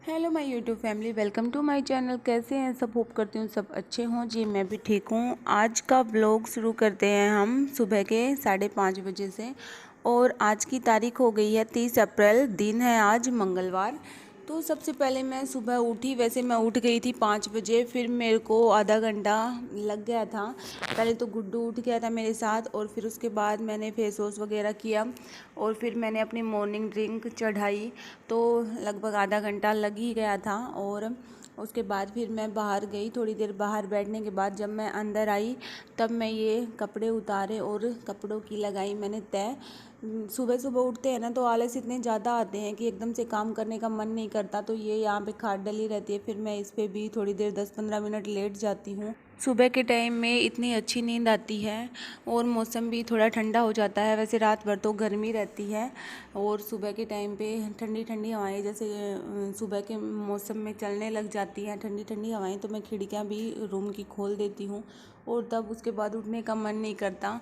Hello my YouTube family, welcome to my channel. कैसे हैं सब? होप करती हूँ सब अच्छे हों। जी मैं भी ठीक हूँ। आज का व्लॉग शुरू करते हैं हम सुबह के 5:30 बजे से। और आज की तारीख हो गई है 30 अप्रैल, दिन है आज मंगलवार। तो सबसे पहले मैं सुबह उठी। वैसे मैं उठ गई थी 5 बजे, फिर मेरे को आधा घंटा लग गया था। पहले तो गुड्डू उठ गया था मेरे साथ, और फिर उसके बाद मैंने फेस वॉश वगैरह किया और फिर मैंने अपनी मॉर्निंग ड्रिंक चढ़ाई। तो लगभग आधा घंटा लग ही गया था। और उसके बाद फिर मैं बाहर गई। थोड़ी देर बाहर बैठने के बाद जब मैं अंदर आई तब मैं ये कपड़े उतारे और कपड़ों की लगाई मैंने तय। सुबह सुबह उठते हैं ना तो आलस इतने ज़्यादा आते हैं कि एकदम से काम करने का मन नहीं करता। तो ये यहाँ पे खाट डली रहती है, फिर मैं इस पर भी थोड़ी देर 10-15 मिनट लेट जाती हूँ। सुबह के टाइम में इतनी अच्छी नींद आती है और मौसम भी थोड़ा ठंडा हो जाता है। वैसे रात भर तो गर्मी रहती है और सुबह के टाइम पे ठंडी ठंडी हवाएं जैसे सुबह के मौसम में चलने लग जाती हैं, ठंडी ठंडी हवाएं। तो मैं खिड़कियां भी रूम की खोल देती हूँ और तब उसके बाद उठने का मन नहीं करता,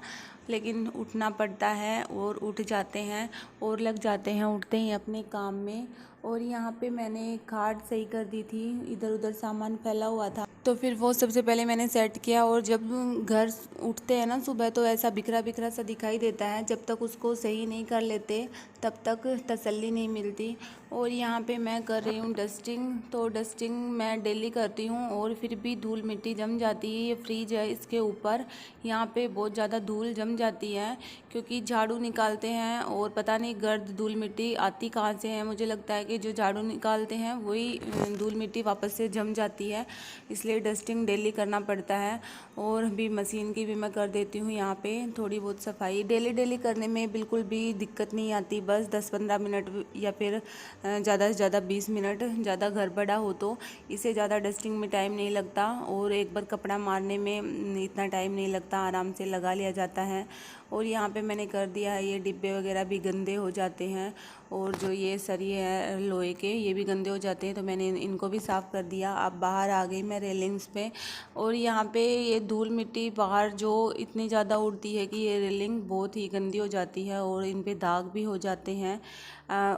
लेकिन उठना पड़ता है और उठ जाते हैं और लग जाते हैं उठते ही अपने काम में। और यहाँ पे मैंने खाट सही कर दी थी, इधर उधर सामान फैला हुआ था तो फिर वो सबसे पहले मैंने सेट किया। और जब घर उठते हैं ना सुबह तो ऐसा बिखरा बिखरा सा दिखाई देता है, जब तक उसको सही नहीं कर लेते तब तक तसल्ली नहीं मिलती। और यहाँ पे मैं कर रही हूँ डस्टिंग। तो डस्टिंग मैं डेली करती हूँ और फिर भी धूल मिट्टी जम जाती है। ये फ्रिज है, इसके ऊपर यहाँ पे बहुत ज़्यादा धूल जम जाती है क्योंकि झाड़ू निकालते हैं और पता नहीं गर्द धूल मिट्टी आती कहाँ से है। मुझे लगता है कि जो झाड़ू निकालते हैं वही धूल मिट्टी वापस से जम जाती है, इसलिए डस्टिंग डेली करना पड़ता है। और भी मशीन की भी मैं कर देती हूँ यहाँ पे थोड़ी बहुत सफाई। डेली डेली करने में बिल्कुल भी दिक्कत नहीं आती, बस 10-15 मिनट या फिर ज़्यादा से ज़्यादा 20 मिनट, ज़्यादा घर बड़ा हो तो इससे ज़्यादा डस्टिंग में टाइम नहीं लगता। और एक बार कपड़ा मारने में इतना टाइम नहीं लगता, आराम से लगा लिया जाता है। और यहाँ पे मैंने कर दिया है, ये डिब्बे वगैरह भी गंदे हो जाते हैं और जो ये सरिये हैं लोहे के ये भी गंदे हो जाते हैं, तो मैंने इनको भी साफ़ कर दिया। अब बाहर आ गई मैं रेलिंग्स पे। और यहाँ पे ये धूल मिट्टी बाहर जो इतनी ज़्यादा उड़ती है कि ये रेलिंग बहुत ही गंदी हो जाती है और इन पे दाग भी हो जाते हैं।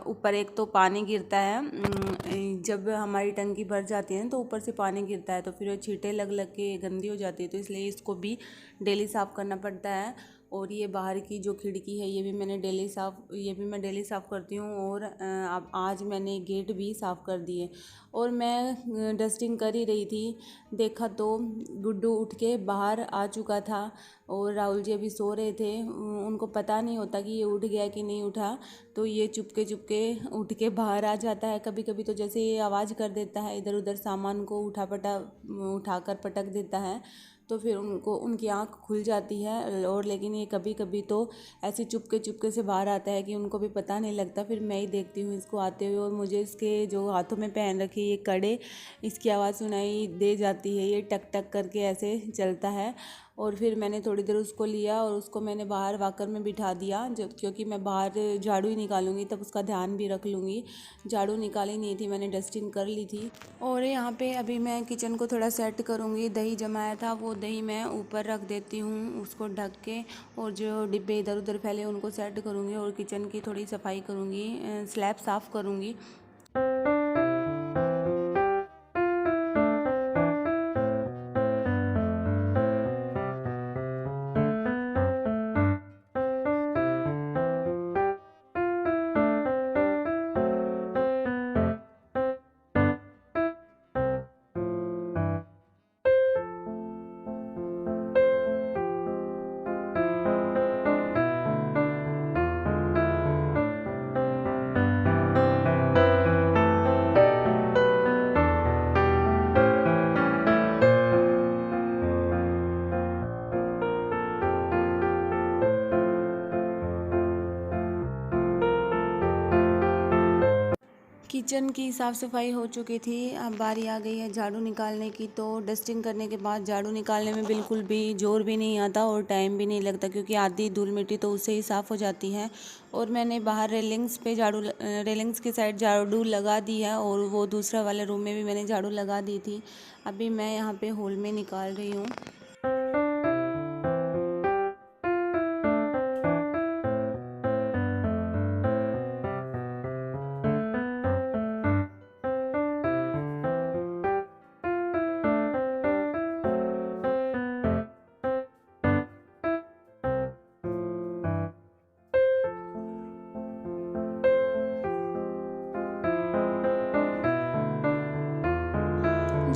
ऊपर एक तो पानी गिरता है, जब हमारी टंकी भर जाती है तो ऊपर से पानी गिरता है तो फिर वो छींटे लग लग के गंदी हो जाती है, तो इसलिए इसको भी डेली साफ़ करना पड़ता है। और ये बाहर की जो खिड़की है ये भी मैं डेली साफ़ करती हूँ। और अब आज मैंने गेट भी साफ़ कर दिए। और मैं डस्टिंग कर ही रही थी, देखा तो गुड्डू उठ के बाहर आ चुका था और राहुल जी अभी सो रहे थे। उनको पता नहीं होता कि ये उठ गया कि नहीं उठा, तो ये चुपके चुपके उठ के बाहर आ जाता है। कभी कभी तो जैसे ये आवाज़ कर देता है, इधर उधर सामान को उठाकर पटक देता है, तो फिर उनको उनकी आँख खुल जाती है। और लेकिन ये कभी कभी तो ऐसे चुपके चुपके से बाहर आता है कि उनको भी पता नहीं लगता। फिर मैं ही देखती हूँ इसको आते हुए और मुझे इसके जो हाथों में पहन रखी ये कड़े, इसकी आवाज़ सुनाई दे जाती है। ये टक टक करके ऐसे चलता है। और फिर मैंने थोड़ी देर उसको लिया और उसको मैंने बाहर वॉकर में बिठा दिया, जब क्योंकि मैं बाहर झाड़ू ही निकालूंगी तब उसका ध्यान भी रख लूँगी। झाड़ू निकाली नहीं थी, मैंने डस्टिंग कर ली थी। और यहाँ पे अभी मैं किचन को थोड़ा सेट करूँगी। दही जमाया था वो दही मैं ऊपर रख देती हूँ उसको ढक के, और जो डिब्बे इधर उधर फैले उनको सेट करूँगी और किचन की थोड़ी सफाई करूँगी, स्लैब साफ़ करूँगी। किचन की साफ़ सफाई हो चुकी थी, अब बारी आ गई है झाड़ू निकालने की। तो डस्टिंग करने के बाद झाड़ू निकालने में बिल्कुल भी जोर भी नहीं आता और टाइम भी नहीं लगता, क्योंकि आधी धूल मिट्टी तो उससे ही साफ़ हो जाती है। और मैंने बाहर रेलिंग्स की साइड झाड़ू लगा दी है और वो दूसरा वाले रूम में भी मैंने झाड़ू लगा दी थी। अभी मैं यहाँ पे हॉल में निकाल रही हूँ।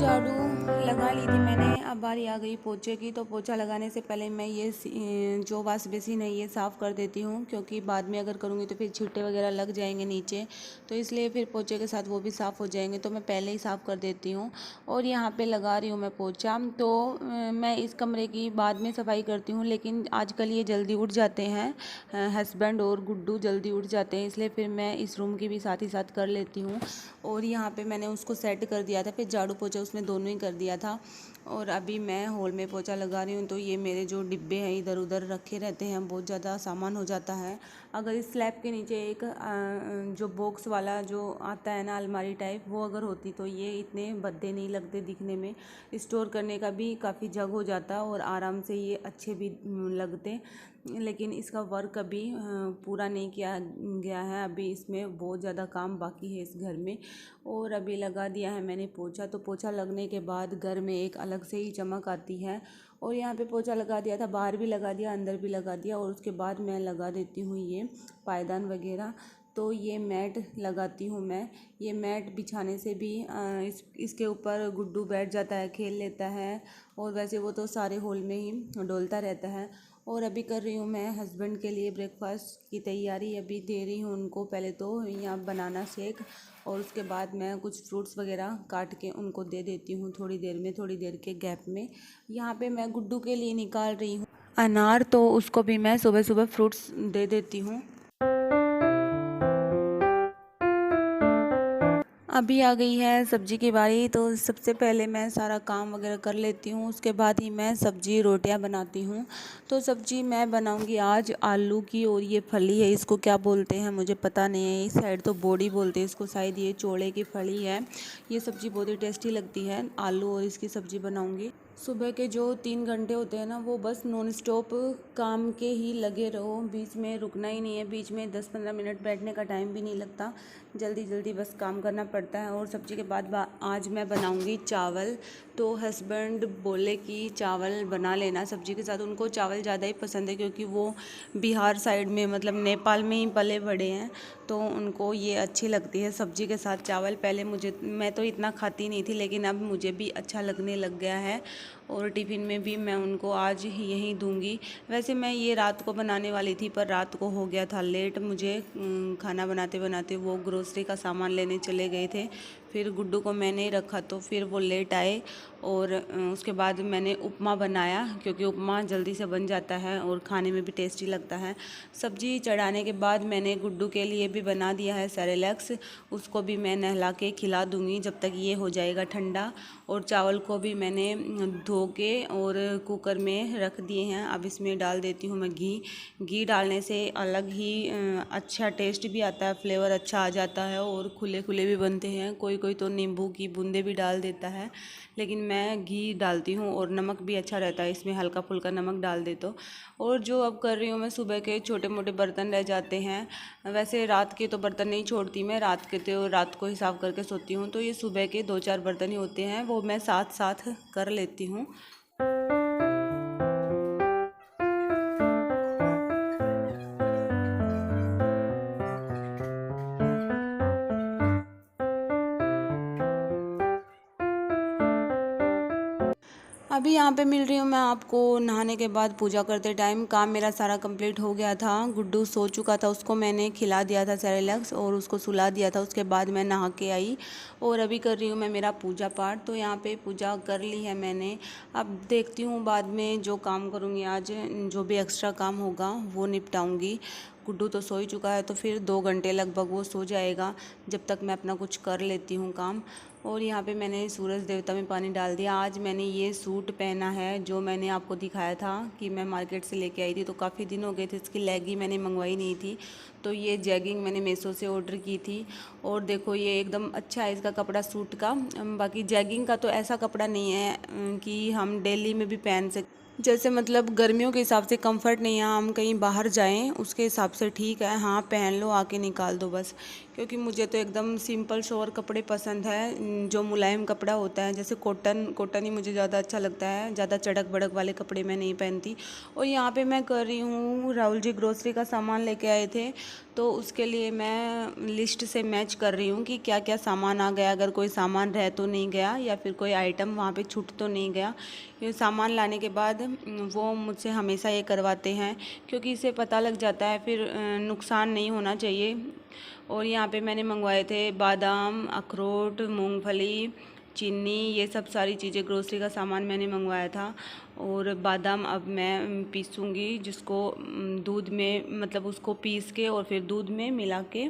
झाड़ू लगा ली थी मैंने, अब बारी आ गई पोछे की। तो पोछा लगाने से पहले मैं ये जो वॉश बेसिन है ये साफ़ कर देती हूँ, क्योंकि बाद में अगर करूँगी तो फिर छींटे वगैरह लग जाएंगे नीचे, तो इसलिए फिर पोछे के साथ वो भी साफ़ हो जाएंगे, तो मैं पहले ही साफ़ कर देती हूँ। और यहाँ पे लगा रही हूँ मैं पोछा। तो मैं इस कमरे की बाद में सफाई करती हूँ, लेकिन आजकल ये जल्दी उठ जाते हैं, हस्बैंड और गुड्डू जल्दी उठ जाते हैं, इसलिए फिर मैं इस रूम की भी साथ ही साथ कर लेती हूँ। और यहाँ पे मैंने उसको सेट कर दिया था, फिर झाड़ू पोछा उसने दोनों ही कर दिया था। और अभी मैं हॉल में पोछा लगा रही हूँ। तो ये मेरे जो डिब्बे हैं इधर उधर रखे रहते हैं, बहुत ज़्यादा सामान हो जाता है। अगर इस स्लैब के नीचे एक जो बॉक्स वाला जो आता है ना, अलमारी टाइप, वो अगर होती तो ये इतने भद्दे नहीं लगते दिखने में, स्टोर करने का भी काफ़ी जग हो जाता और आराम से ये अच्छे भी लगते। लेकिन इसका वर्क अभी पूरा नहीं किया गया है, अभी इसमें बहुत ज़्यादा काम बाकी है इस घर में। और अभी लगा दिया है मैंने पोछा। तो पोछा लगने के बाद घर में एक अलग से ही चमक आती है। और यहाँ पे पोछा लगा दिया था, बाहर भी लगा दिया, अंदर भी लगा दिया। और उसके बाद मैं लगा देती हूँ ये पायदान वगैरह। तो ये मैट लगाती हूँ मैं। ये मैट बिछाने से भी इसके ऊपर गुड्डू बैठ जाता है, खेल लेता है, और वैसे वो तो सारे हॉल में ही डोलता रहता है। और अभी कर रही हूँ मैं हस्बैंड के लिए ब्रेकफास्ट की तैयारी। अभी दे रही हूँ उनको, पहले तो यहाँ बनाना शेक, और उसके बाद मैं कुछ फ्रूट्स वगैरह काट के उनको दे देती हूँ थोड़ी देर में, थोड़ी देर के गैप में। यहाँ पे मैं गुड्डू के लिए निकाल रही हूँ अनार, तो उसको भी मैं सुबह सुबह फ्रूट्स दे देती हूँ। अभी आ गई है सब्जी की बारी। तो सबसे पहले मैं सारा काम वगैरह कर लेती हूँ, उसके बाद ही मैं सब्जी रोटियाँ बनाती हूँ। तो सब्जी मैं बनाऊँगी आज आलू की, और ये फली है, इसको क्या बोलते हैं मुझे पता नहीं है, इस साइड तो बोड़ी बोलते हैं इसको, शायद ये चोले की फली है। ये सब्ज़ी बहुत ही टेस्टी लगती है, आलू और इसकी सब्ज़ी बनाऊँगी। सुबह के जो 3 घंटे होते हैं ना, वो बस नॉन स्टॉप काम के ही लगे रहो, बीच में रुकना ही नहीं है, बीच में 10-15 मिनट बैठने का टाइम भी नहीं लगता, जल्दी जल्दी बस काम करना पड़ता है। और सब्ज़ी के बाद आज मैं बनाऊंगी चावल। तो हस्बैंड बोले कि चावल बना लेना सब्ज़ी के साथ, उनको चावल ज़्यादा ही पसंद है, क्योंकि वो बिहार साइड में मतलब नेपाल में ही पले बड़े हैं, तो उनको ये अच्छी लगती है सब्ज़ी के साथ चावल। पहले मैं तो इतना खाती नहीं थी, लेकिन अब मुझे भी अच्छा लगने लग गया है, और टिफ़िन में भी मैं उनको आज यही दूंगी। वैसे मैं ये रात को बनाने वाली थी, पर रात को हो गया था लेट मुझे, खाना बनाते बनाते वो ग्रोसरी का सामान लेने चले गए थे। फिर गुड्डू को मैंने रखा, तो फिर वो लेट आए, और उसके बाद मैंने उपमा बनाया, क्योंकि उपमा जल्दी से बन जाता है और खाने में भी टेस्टी लगता है। सब्जी चढ़ाने के बाद मैंने गुड्डू के लिए भी बना दिया है सेरेलैक्स, उसको भी मैं नहला के खिला दूंगी जब तक ये हो जाएगा ठंडा। और चावल को भी मैंने धो के और कुकर में रख दिए हैं। अब इसमें डाल देती हूँ मैं घी डालने से अलग ही अच्छा टेस्ट भी आता है, फ्लेवर अच्छा आ जाता है, और खुले खुले भी बनते हैं। कोई कोई तो नींबू की बूंदे भी डाल देता है, लेकिन मैं घी डालती हूँ, और नमक भी अच्छा रहता है इसमें, हल्का फुल्का नमक डाल दे तो। और जो अब कर रही हूँ मैं, सुबह के छोटे मोटे बर्तन रह जाते हैं, वैसे रात के तो बर्तन नहीं छोड़ती मैं, रात के तो रात को ही साफ़ करके सोती हूँ, तो ये सुबह के 2-4 बर्तन ही होते हैं, वो मैं साथ साथ कर लेती हूँ। अभी यहाँ पे मिल रही हूँ मैं आपको नहाने के बाद पूजा करते टाइम। काम मेरा सारा कंप्लीट हो गया था, गुड्डू सो चुका था, उसको मैंने खिला दिया था सेरेलैक्स और उसको सुला दिया था। उसके बाद मैं नहा के आई, और अभी कर रही हूँ मैं मेरा पूजा पाठ। तो यहाँ पे पूजा कर ली है मैंने, अब देखती हूँ बाद में जो काम करूँगी आज, जो भी एक्स्ट्रा काम होगा वो निपटाऊँगी। गुड्डू तो सो ही चुका है, तो फिर 2 घंटे लगभग वो सो जाएगा, जब तक मैं अपना कुछ कर लेती हूँ काम। और यहाँ पे मैंने सूरज देवता में पानी डाल दिया। आज मैंने ये सूट पहना है जो मैंने आपको दिखाया था कि मैं मार्केट से लेके आई थी, तो काफ़ी दिन हो गए थे, इसकी लेगी मैंने मंगवाई नहीं थी, तो ये जैगिंग मैंने मीशो से ऑर्डर की थी। और देखो ये एकदम अच्छा है इसका कपड़ा सूट का। बाकी जैगिंग का तो ऐसा कपड़ा नहीं है कि हम डेली में भी पहन सकते। जैसे मतलब गर्मियों के हिसाब से कंफर्ट नहीं है, हम कहीं बाहर जाएं उसके हिसाब से ठीक है, हाँ पहन लो आके निकाल दो बस। क्योंकि मुझे तो एकदम सिंपल सोवर कपड़े पसंद है, जो मुलायम कपड़ा होता है, जैसे कॉटन कॉटन ही मुझे ज़्यादा अच्छा लगता है, ज़्यादा चड़क बड़क वाले कपड़े मैं नहीं पहनती। और यहाँ पे मैं कर रही हूँ, राहुल जी ग्रोसरी का सामान लेके आए थे, तो उसके लिए मैं लिस्ट से मैच कर रही हूँ कि क्या क्या सामान आ गया, अगर कोई सामान रह तो नहीं गया या फिर कोई आइटम वहाँ पे छूट तो नहीं गया। ये सामान लाने के बाद वो मुझसे हमेशा ये करवाते हैं, क्योंकि इससे पता लग जाता है, फिर नुकसान नहीं होना चाहिए। और यहाँ पे मैंने मंगवाए थे बादाम, अखरोट, मूंगफली, चीनी, ये सब सारी चीज़ें, ग्रोसरी का सामान मैंने मंगवाया था। और बादाम अब मैं पीसूँगी, जिसको दूध में मतलब उसको पीस के और फिर दूध में मिला के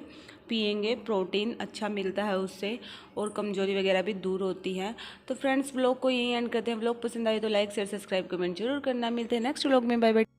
पियेंगे, प्रोटीन अच्छा मिलता है उससे और कमजोरी वगैरह भी दूर होती है। तो फ्रेंड्स, व्लॉग को यहीं एंड करते हैं। व्लॉग पसंद आए तो लाइक शेयर सब्सक्राइब कमेंट जरूर करना। मिलते हैं नेक्स्ट व्लॉग में। Bye bye.